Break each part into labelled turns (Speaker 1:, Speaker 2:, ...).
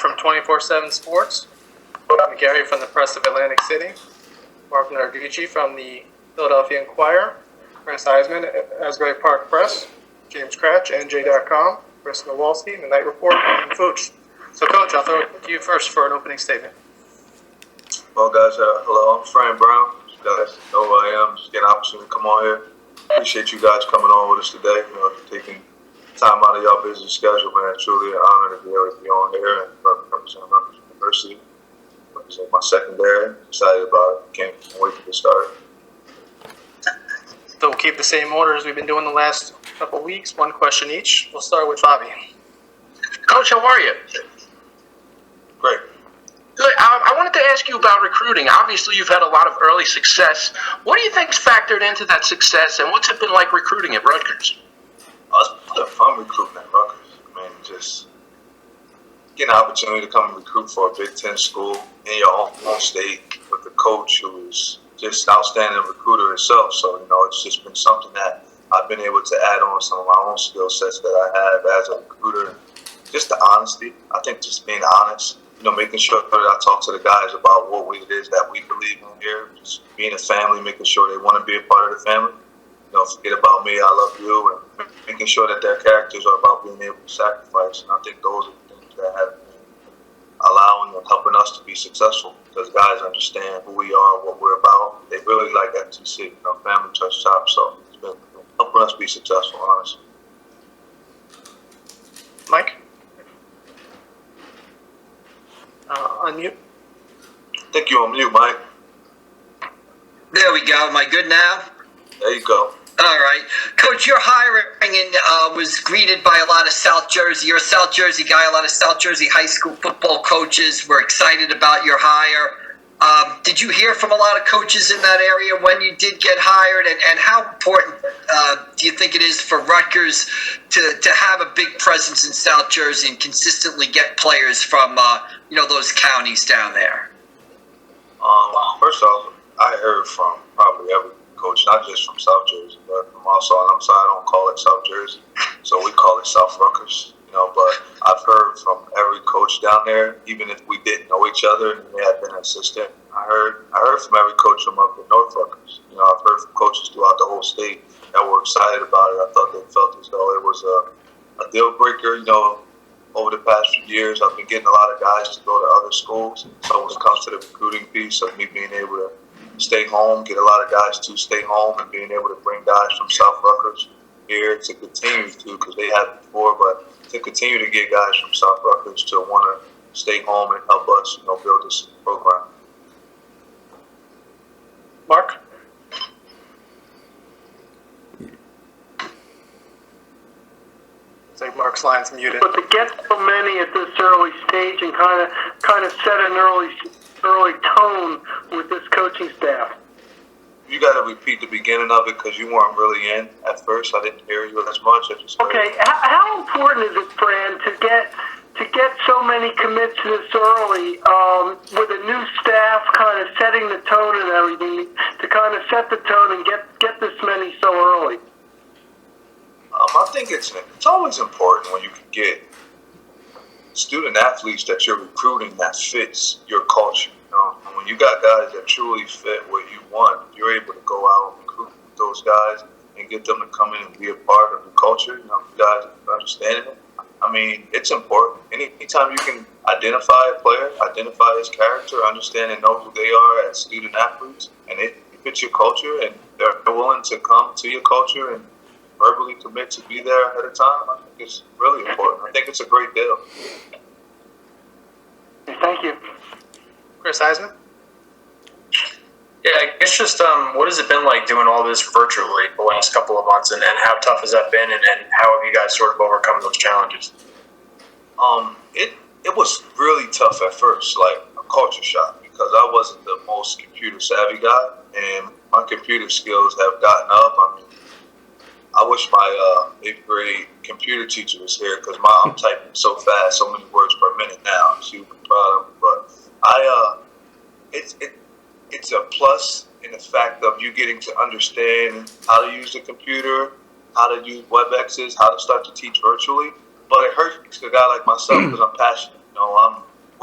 Speaker 1: from 24/7 Sports, Gary from the Press of Atlantic City, Mark Narducci from the Philadelphia Inquirer, Chris Eisman, Asbury Park Press, James Cratch, NJ.com, Chris Nowalski, The Night Report, and Fooch. So, Coach, I'll throw it to you first for an opening statement.
Speaker 2: Well, guys, hello. I'm Fran Brown. You guys know who I am. Just get an opportunity to come on here. Appreciate you guys coming on with us today. Taking time out of y'all busy schedule, man. It's truly an honor to be able to be on here and represent Rutgers University. Represent my secondary. Excited about it. Can't wait to get started.
Speaker 1: So we'll keep the same order as we've been doing the last couple weeks. One question each. We'll start with Bobby.
Speaker 3: Coach, how are you?
Speaker 2: Great.
Speaker 3: Good. I wanted to ask you about recruiting. Obviously, you've had a lot of early success. What do you think's factored into that success, and what's it been like recruiting at Rutgers?
Speaker 2: It's been fun recruiting at Rutgers. I mean, just getting an opportunity to come and recruit for a Big Ten school in your own state with a coach who is just an outstanding recruiter himself. So, it's just been something that I've been able to add on some of my own skill sets that I have as a recruiter. Just the honesty. I think just being honest, making sure that I talk to the guys about what it is that we believe in here. Just being a family, making sure they want to be a part of the family. Forget about me, I love you, and making sure that their characters are about being able to sacrifice. And I think those are the things that have been allowing and helping us to be successful, because guys understand who we are, what we're about. They really like FTC, family, trust, shop. So it's been helping us be successful, honestly.
Speaker 1: Mike? Unmute.
Speaker 2: I think you're on mute, Mike.
Speaker 4: There we go. Am I good now?
Speaker 2: There you go.
Speaker 4: All right. Coach, your hiring was greeted by a lot of South Jersey. You're a South Jersey guy. A lot of South Jersey high school football coaches were excited about your hire. Did you hear from a lot of coaches in that area when you did get hired? And how important do you think it is for Rutgers to have a big presence in South Jersey and consistently get players from those counties down there?
Speaker 2: First off, I heard from probably every coach, not just from South Jersey, but from also on the side. I don't call it South Jersey, so we call it South Rutgers. But I've heard from every coach down there, even if we didn't know each other and they had been an assistant. I heard from every coach from up in North Rutgers. I've heard from coaches throughout the whole state that were excited about it. I thought they felt as though it was a deal breaker. Over the past few years, I've been getting a lot of guys to go to other schools. So when it comes to the recruiting piece of me being able to stay home, get a lot of guys to stay home, and being able to bring guys from South Rutgers here to continue to, because they had before, but to continue to get guys from South Rutgers to want to stay home and help us, build this program.
Speaker 1: Mark? I think Mark's line's muted.
Speaker 5: But to get so many at this early stage and kind of set an early tone with this coaching staff.
Speaker 2: You got to repeat the beginning of it because you weren't really in at first. I didn't hear you as much.
Speaker 5: Okay, how important is it, Fran, to get so many commits this early with a new staff kind of setting the tone and everything, to kind of set the tone and get this many so early?
Speaker 2: I think it's always important when you can get student athletes that you're recruiting that fits your culture. When you got guys that truly fit what you want, you're able to go out and recruit those guys and get them to come in and be a part of the culture. You guys understanding it. I mean, it's important. Anytime you can identify a player, identify his character, understand and know who they are as student athletes, and it fits your culture, and they're willing to come to your culture and verbally commit to be there ahead of time, I think it's really important. I think it's a great deal.
Speaker 5: Thank you.
Speaker 1: Chris Eisman?
Speaker 6: Yeah, I guess just what has it been like doing all this virtually the last couple of months, and how tough has that been, and how have you guys sort of overcome those challenges?
Speaker 2: It was really tough at first, like a culture shock, because I wasn't the most computer savvy guy, and my computer skills have gotten up. I mean, I wish my 8th grade computer teacher was here, because I'm typing so fast, so many words per minute now. I'm super proud of it, but it's a plus in the fact of you getting to understand how to use the computer, how to use WebExes, how to start to teach virtually. But it hurts a guy like myself because I'm passionate.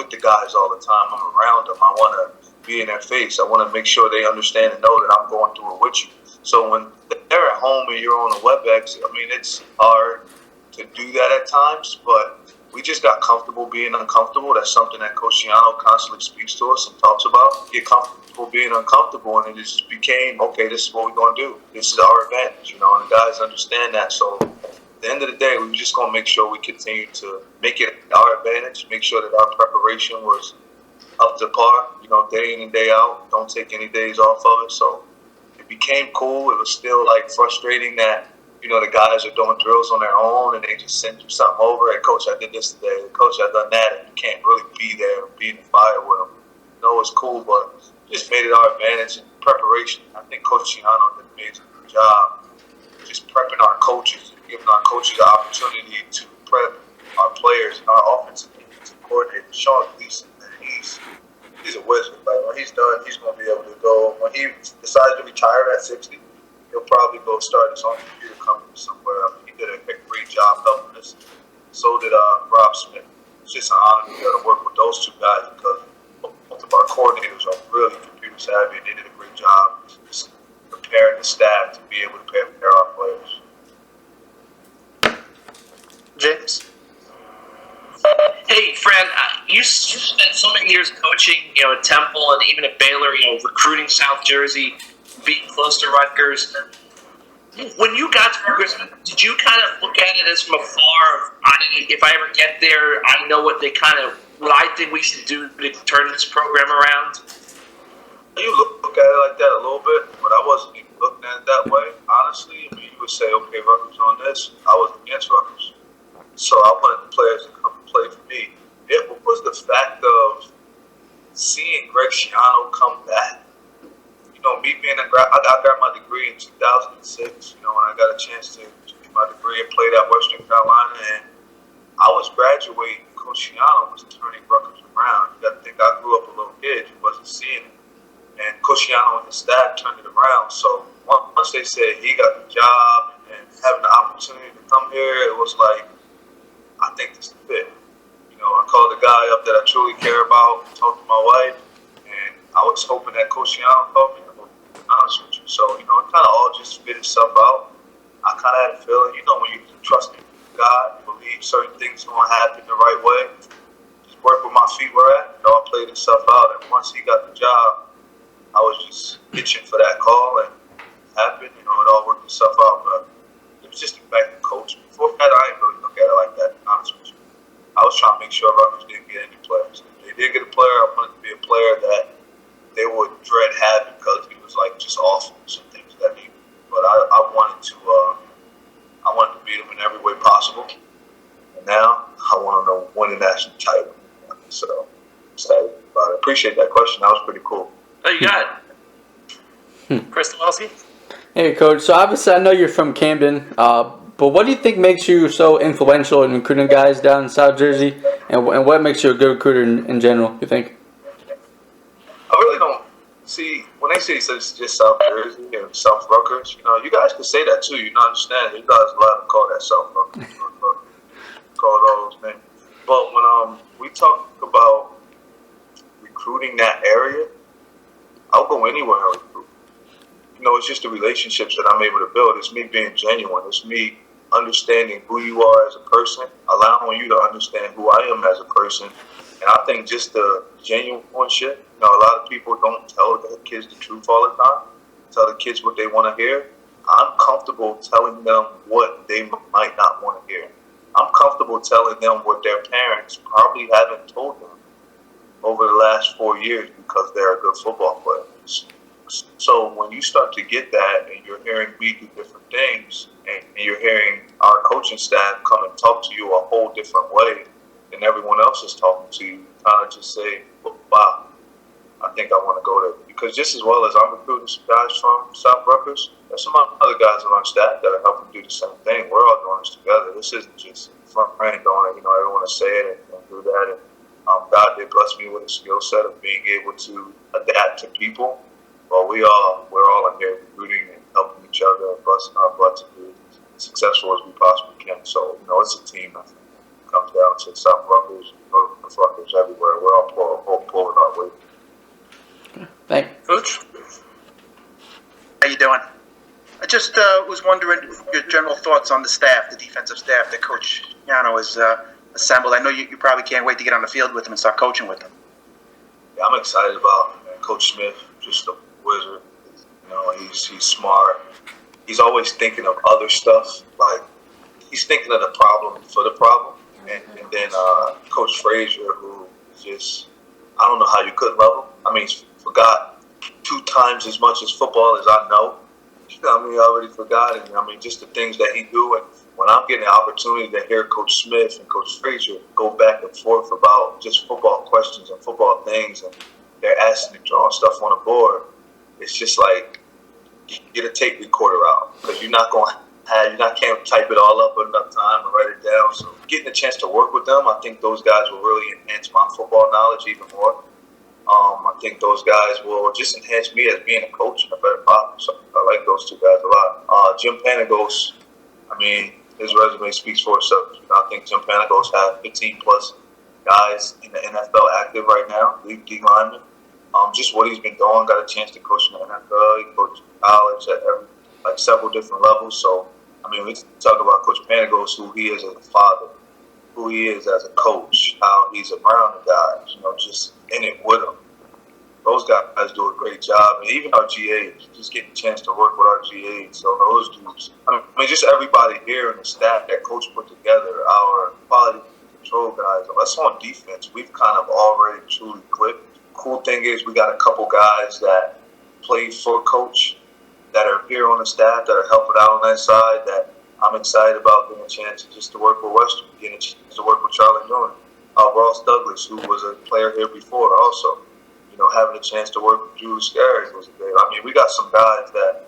Speaker 2: with the guys all the time. I'm around them. I want to be in their face. I want to make sure they understand and know that I'm going through it with you. So when they're at home and you're on a WebEx, I mean, it's hard to do that at times, but we just got comfortable being uncomfortable. That's something that Coach Giano constantly speaks to us and talks about. Get comfortable being uncomfortable, and it just became, okay, this is what we're going to do. This is our advantage, and the guys understand that. So at the end of the day, we're just going to make sure we continue to make it our advantage, make sure that our preparation was up to par, day in and day out. Don't take any days off of it. So it became cool. It was still frustrating that the guys are doing drills on their own and they just send you something over. Hey, Coach, I did this today. Coach, I done that. And you can't really be there and be in the fire with them. It's cool, but just made it our advantage in preparation. I think Coach Giano did an amazing job just prepping our coaches and giving our coaches the opportunity to prep our players and our offensive coordinator, Sean Gleason. He's a wizard. When he's done, he's going to be able to go. When he decides to retire at 60, he'll probably go start his own computer company somewhere. He did a great job helping us. So did Rob Smith. It's just an honor to be able to work with those two guys because both of our coordinators are really computer savvy and they did a great job just preparing the staff to be able to prepare our players.
Speaker 1: James?
Speaker 7: Hey, Fran, you spent so many years coaching, at Temple and even at Baylor, recruiting South Jersey, being close to Rutgers. When you got to Rutgers, did you kind of look at it as from afar? If I ever get there, I know what I think we should do to turn this program around.
Speaker 2: You look at it like that a little bit, but I wasn't even looking at it that way. Honestly, you would say, okay, Rutgers on this. I was against Rutgers. So I wanted the players to come and play for me. It was the fact of seeing Greg Schiano come back. Me being I got my degree in 2006, when I got a chance to get my degree and played at Western Carolina, and I was graduating. Coach Schiano was turning Rutgers around. You got to think I grew up a little kid who wasn't seeing it. And Coach Schiano and his staff turned it around. So once they said he got the job and having the opportunity to come here, it was like, I think this is fit. I called the guy up that I truly care about, talked to my wife, and I was hoping that Coach Schiano called me. I'm be honest with you. So, it kind of all just fit itself out. I kind of had a feeling, when you trust in God, you believe certain things going to happen the right way, just work with my feet where at. I played itself out, and once he got the job, I was just itching for that call, and it happened. It all worked itself out, but it was just the fact of coaching. Before that, I didn't really look at it like that, to be honest with you. I was trying to make sure Rutgers didn't get any players. If they did get a player, I wanted to be a player that they would dread having because he was just awful and some things that he. But I wanted to beat him in every way possible. And now I want to win a national title. So excited about it. Appreciate that question. That was pretty cool.
Speaker 7: Oh, you got it. Chris Lawski?
Speaker 8: Hey, Coach. So obviously I know you're from Camden, but what do you think makes you so influential in recruiting guys down in South Jersey, and what makes you a good recruiter in general, you think?
Speaker 2: I really don't see, when they say it's just South Jersey and South Rutgers, you guys can say that too. You understand. You guys allowed to call that South Rutgers. Call it all those names. But when we talk about recruiting that area, I'll go anywhere and recruit. It's just the relationships that I'm able to build. It's me being genuine. It's me understanding who you are as a person, allowing you to understand who I am as a person. And I think just the genuine shit, a lot of people don't tell their kids the truth all the time, tell the kids what they want to hear. I'm comfortable telling them what they might not want to hear. I'm comfortable telling them what their parents probably haven't told them over the last 4 years because they're good football players. So when you start to get that and you're hearing me do different things and you're hearing our coaching staff come and talk to you a whole different way than everyone else is talking to you, kind of just say, wow, I think I want to go there. Because just as well as I'm recruiting some guys from South Rutgers, there's some other guys on our staff that are helping do the same thing. We're all doing this together. This isn't just front doing it. Everyone to say it and do that. And God did bless me with a skill set of being able to adapt to people. But we're all in here recruiting and helping each other and busting our butts to be as successful as we possibly can. So, it's a team. I think it comes down to South Rutgers, North Rutgers, everywhere. We're all start waiting.
Speaker 8: Thank.
Speaker 1: Coach?
Speaker 9: How you doing? I just was wondering your general thoughts on the staff, the defensive staff that Coach Yano has assembled. I know you probably can't wait to get on the field with him and start coaching with him.
Speaker 2: Yeah, I'm excited about Coach Smith, just a wizard. You know, he's smart. He's always thinking of other stuff. Like, he's thinking of the problem for the problem. And then Coach Frazier, who just, I don't know how you couldn't love him. I mean, he's forgot 2 times as much as football as I know. You know what I mean? I already forgot it. I mean, just the things that he do. And when I'm getting the opportunity to hear Coach Smith and Coach Frazier go back and forth about just football questions and football things, and they're asking and drawing stuff on the board, it's just like, get a tape recorder out, because you're not can't type it all up in enough time and write it down. So getting a chance to work with them, I think those guys will really enhance my football knowledge even more. I think those guys will just enhance me as being a coach and a better problem. So I like those 2 guys a lot. Jim Panagos, I mean, his resume speaks for itself. You know, I think Jim Panagos has 15 plus guys in the NFL active right now, league linemen. Just what he's been doing, got a chance to coach in the NFL. He coached college at several different levels. So, I mean, we talk about Coach Panagos, who he is as a father, who he is as a coach, how he's around the guys, you know, just in it with them. Those guys do a great job. And even our GAs, just getting a chance to work with our GAs. So those dudes, I mean, just everybody here in the staff that Coach put together, our quality control guys, us on defense, we've kind of already truly clicked. Cool thing is we got a couple guys that played for Coach that are here on the staff that are helping out on that side, that I'm excited about getting a chance just to work with Western, getting a chance to work with Charlie Newman. Ross Douglas, who was a player here before also, you know, having a chance to work with Julius Scares was a day. I mean, we got some guys that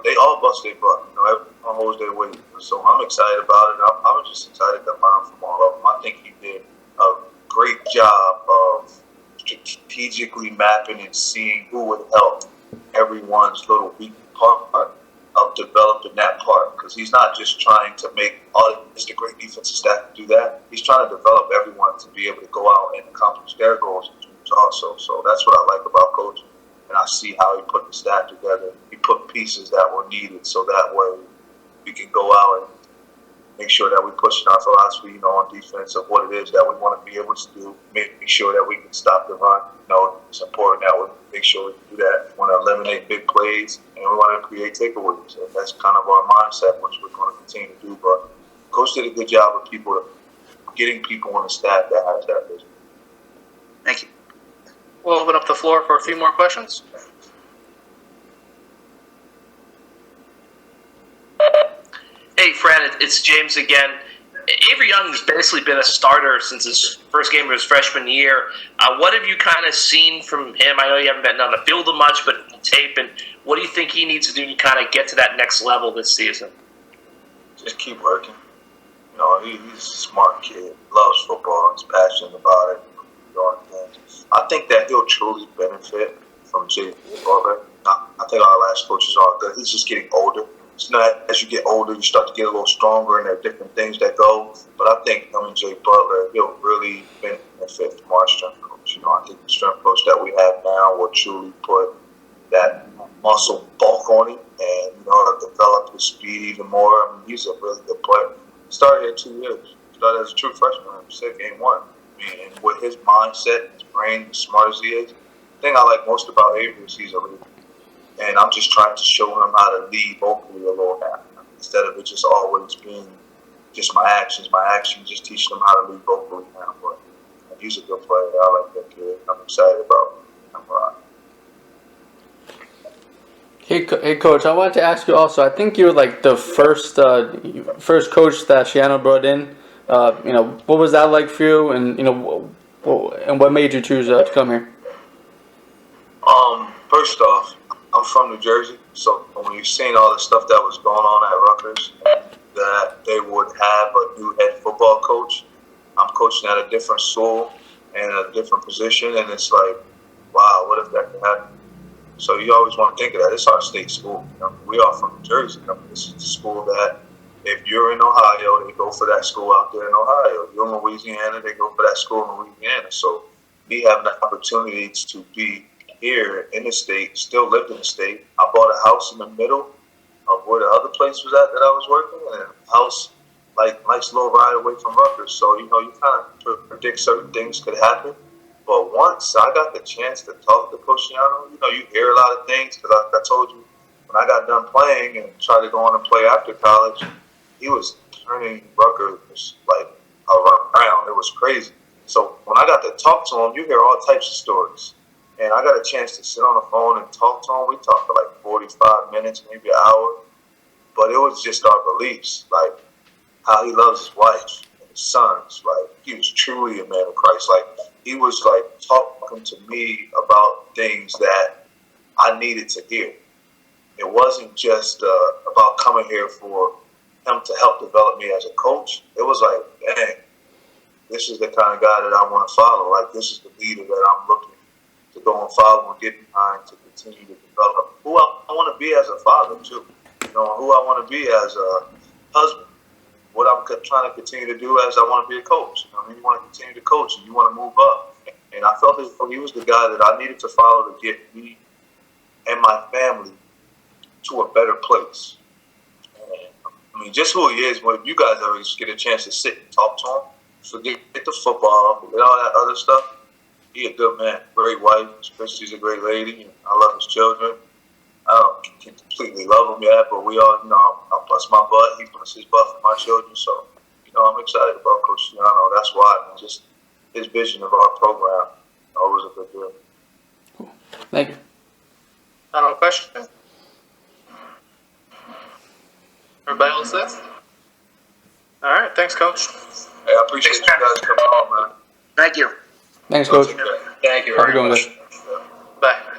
Speaker 2: they all bust their butt, you know, everyone holds their weight. So I'm excited about it. I'm just excited to learn from all of them. I think he did a great job of strategically mapping and seeing who would help everyone's little weak part of developing that part, because he's not just trying to make all the great defensive staff do that. He's trying to develop everyone to be able to go out and accomplish their goals also. So that's what I like about Coach, and I see how he put the staff together. He put pieces that were needed so that way we can go out and make sure that we push our philosophy, you know, on defense of what it is that we want to be able to do, making sure that we can stop the run. You know, it's important that we make sure we do that. We want to eliminate big plays, and we want to create takeaways. And that's kind of our mindset, which we're going to continue to do. But Coach did a good job of getting people on the staff that has that vision.
Speaker 9: Thank you.
Speaker 1: We'll open up the floor for a few more questions.
Speaker 7: Hey, Fran, it's James again. Avery Young's basically been a starter since his first game of his freshman year. What have you kind of seen from him? I know you haven't been on the field much, but tape. And what do you think he needs to do to kind of get to that next level this season?
Speaker 2: Just keep working. You know, he's a smart kid, loves football, he's passionate about it. I think that he'll truly benefit from Jay Butler. I think our last coaches are good. He's just getting older. It's not, as you get older, you start to get a little stronger, and there are different things that go. But I think, Jay Butler, he'll really benefit from our strength coach. You know, I think the strength coach that we have now will truly put that muscle bulk on him and, develop his speed even more. I mean, he's a really good player. He started here 2 years. He started as a true freshman. He said game 1. And with his mindset, his brain, as smart as he is, the thing I like most about Avery is he's a leader. And I'm just trying to show him how to lead vocally a little now, instead of it just always being just my actions, just teaching him how to lead vocally now. But he's a good player. I like that kid. I'm excited about him.
Speaker 8: Hey, Coach, I wanted to ask you also, I think you were like the first coach that Shiano brought in. What was that like for you, and and what made you choose to come here?
Speaker 2: First off, I'm from New Jersey, so when you've seen all the stuff that was going on at Rutgers, that they would have a new head football coach. I'm coaching at a different school and a different position, and it's like, wow, what if that could happen? So you always want to think of that. It's our state school. We are from New Jersey. This is the school that, if you're in Ohio, they go for that school out there in Ohio. If you're in Louisiana, they go for that school in Louisiana. So me having the opportunity to be here in the state, still lived in the state. I bought a house in the middle of where the other place was at that I was working, and a house like nice little ride away from Rutgers. So you kind of predict certain things could happen. But once I got the chance to talk to Coach Yano, you hear a lot of things because I told you when I got done playing and tried to go on and play after college, he was turning Rutgers like around. It was crazy. So when I got to talk to him, you hear all types of stories. And I got a chance to sit on the phone and talk to him. We talked for like 45 minutes, maybe an hour. But it was just our beliefs, like how he loves his wife and his sons. Like he was truly a man of Christ. Like he was like talking to me about things that I needed to hear. It wasn't just about coming here for him to help develop me as a coach. It was like, dang, this is the kind of guy that I want to follow. Like this is the leader that I'm looking to go and follow and get behind to continue to develop who I want to be as a father too. Who I want to be as a husband. What I'm trying to continue to do as I want to be a coach. You want to continue to coach and you want to move up. And I felt as though he was the guy that I needed to follow to get me and my family to a better place. And, just who he is. When you guys ever get a chance to sit and talk to him, forget the football, forget all that other stuff. He a good man, great wife. Christy's a great lady. And I love his children. I don't completely love him yet, but we all, I bust my butt. He busts his butt for my children. So, I'm excited about Coach Giano. That's why. Just his vision of our program always a good deal.
Speaker 8: Cool. Thank you.
Speaker 1: Final question? Everybody else set? All right. Thanks, Coach.
Speaker 2: Hey, I appreciate you guys coming on, man.
Speaker 9: Thank you.
Speaker 8: Thanks, Coach.
Speaker 2: Take care.
Speaker 6: Thank you
Speaker 8: Have a
Speaker 6: very
Speaker 8: good one,
Speaker 6: much.
Speaker 8: guys.
Speaker 1: Bye.